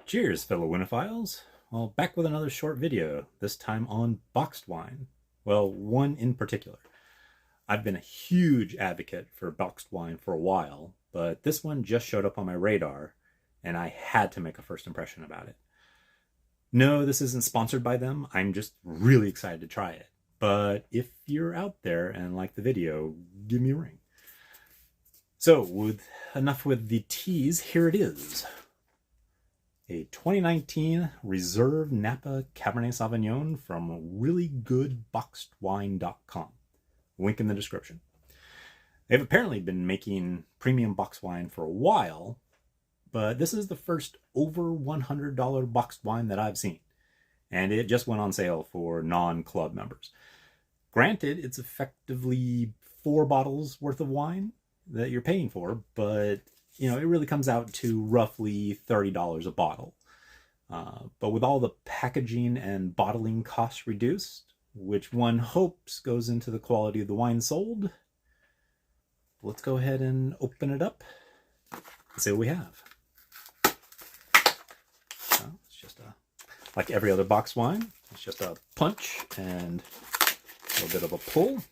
Cheers, fellow winophiles. Well, back with another short video, this time on boxed wine. Well, one in particular. I've been a huge advocate for boxed wine for a while, but this one just showed up on my radar, and I had to make a first impression about it. No, this isn't sponsored by them. I'm just really excited to try it. But if you're out there and like the video, give me a ring. So, enough with the tease, here it is. A 2019 Reserve Napa Cabernet Sauvignon from reallygoodboxedwine.com. Link in the description. They've apparently been making premium boxed wine for a while, but this is the first over $100 boxed wine that I've seen. And it just went on sale for non-club members. Granted, it's effectively 4 bottles worth of wine that you're paying for, but it really comes out to roughly $30 a bottle. But with all the packaging and bottling costs reduced, which one hopes goes into the quality of the wine sold, let's go ahead and open it up and see what we have. Well, it's just like every other box wine, it's just a punch and a little bit of a pull.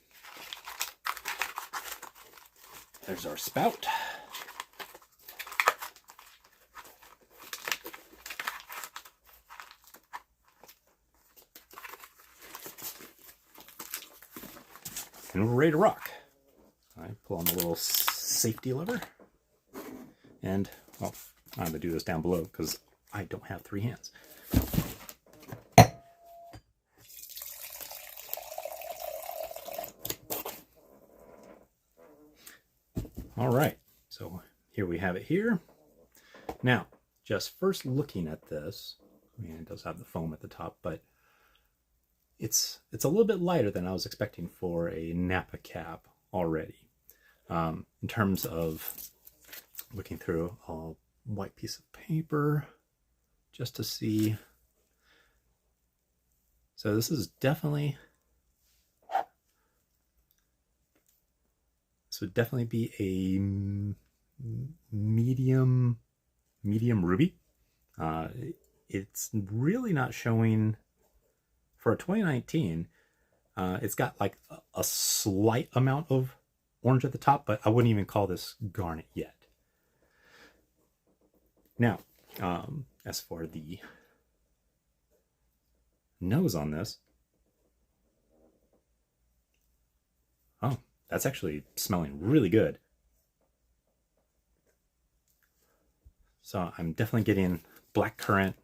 There's our spout. And we're ready to rock. I pull on the little safety lever. And, well, I'm going to do this down below because I don't have 3 hands. All right, so here we have it here. Now, just first looking at this, it does have the foam at the top, but it's a little bit lighter than I was expecting for a Napa cab already. In terms of looking through a white piece of paper just to see. So this would definitely be a medium ruby. It's really not showing. For a 2019, it's got like a slight amount of orange at the top, but I wouldn't even call this garnet yet. Now, as for the nose on this, oh, that's actually smelling really good. So I'm definitely getting black currant,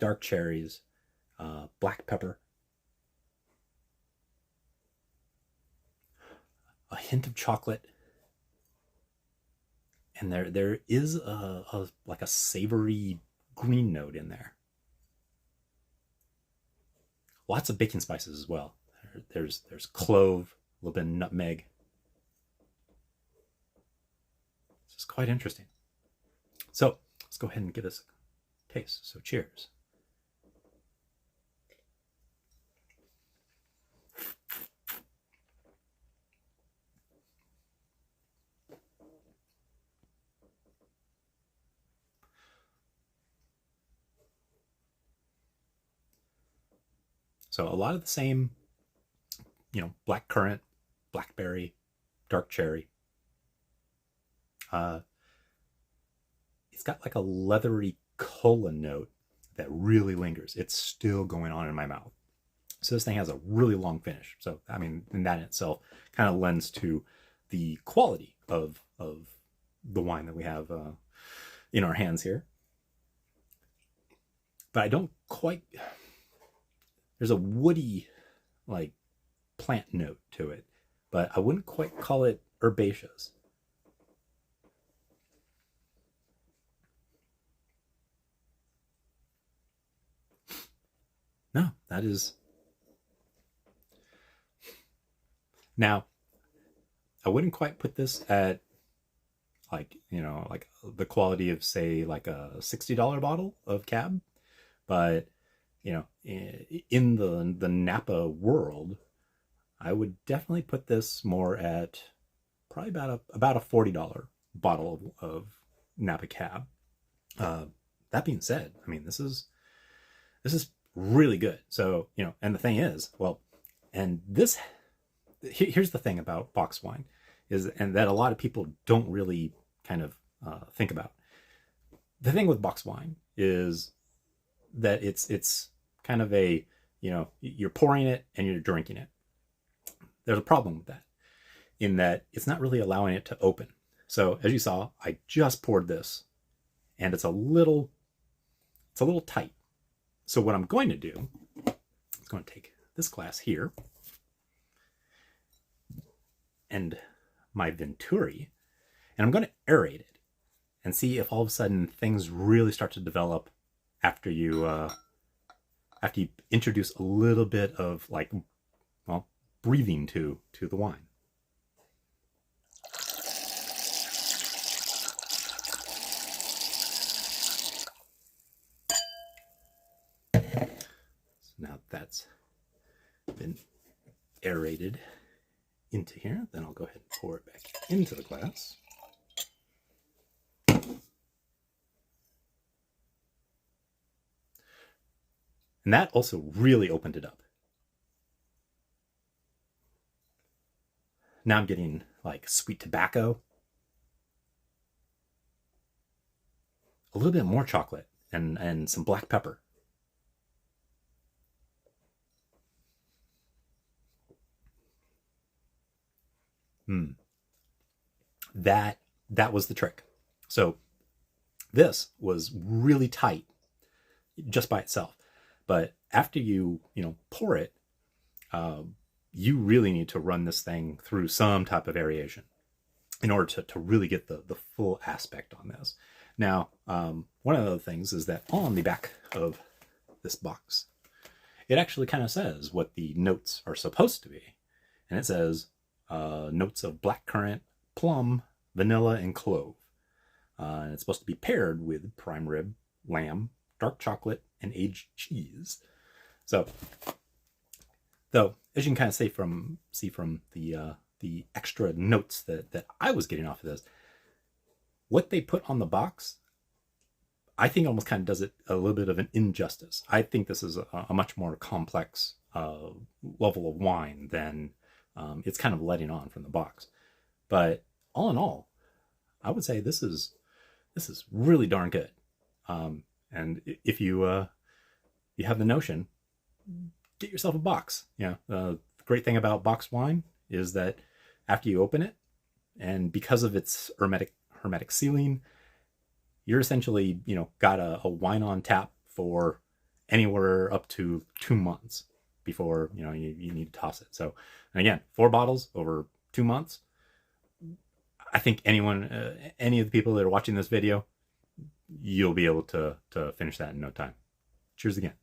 dark cherries, black pepper, a hint of chocolate, and there is like a savory green note in there. Lots of baking spices as well. There's clove, a little bit of nutmeg. This is quite interesting. So let's go ahead and give this a taste. So cheers. So a lot of the same, black currant, blackberry, dark cherry. It's got like a leathery cola note that really lingers. It's still going on in my mouth. So this thing has a really long finish. So, and that in itself kind of lends to the quality of the wine that we have in our hands here. But I don't quite... There's a woody, like, plant note to it, but I wouldn't quite call it herbaceous. No, that is... Now, I wouldn't quite put this at, like the quality of, say, like a $60 bottle of Cab, but in the Napa world, I would definitely put this more at probably about a $40 bottle of Napa Cab. That being said, I mean, this is really good. So, you know, and the thing is, well, and this, here's the thing about box wine is, and that a lot of people don't really kind of think about. The thing with box wine is that it's kind of a, you know, you're pouring it and you're drinking it. There's a problem with that, in that it's not really allowing it to open. So as you saw, I just poured this, and it's a little tight. So what I'm going to do is going to take this glass here and my Venturi, and I'm going to aerate it and see if all of a sudden things really start to develop after you introduce a little bit of, like, well, breathing to the wine. So now that's been aerated into here, then I'll go ahead and pour it back into the glass. And that also really opened it up. Now I'm getting like sweet tobacco, a little bit more chocolate, and some black pepper. That was the trick. So this was really tight just by itself. But after you pour it, you really need to run this thing through some type of variation in order to really get the full aspect on this. Now, one of the other things is that on the back of this box, it actually kind of says what the notes are supposed to be. And it says notes of blackcurrant, plum, vanilla, and clove. And it's supposed to be paired with prime rib, lamb, dark chocolate, and aged cheese. So, though, as you can kind of see from the extra notes that I was getting off of this, what they put on the box, I think almost kind of does it a little bit of an injustice. I think this is a much more complex level of wine than it's kind of letting on from the box. But all in all, I would say this is really darn good. And if you have the notion, get yourself a box. The great thing about boxed wine is that after you open it, and because of its hermetic sealing, you're essentially got a wine on tap for anywhere up to 2 months before you need to toss it. So, and again, 4 bottles over 2 months. I think any of the people that are watching this video, you'll be able to finish that in no time. Cheers again.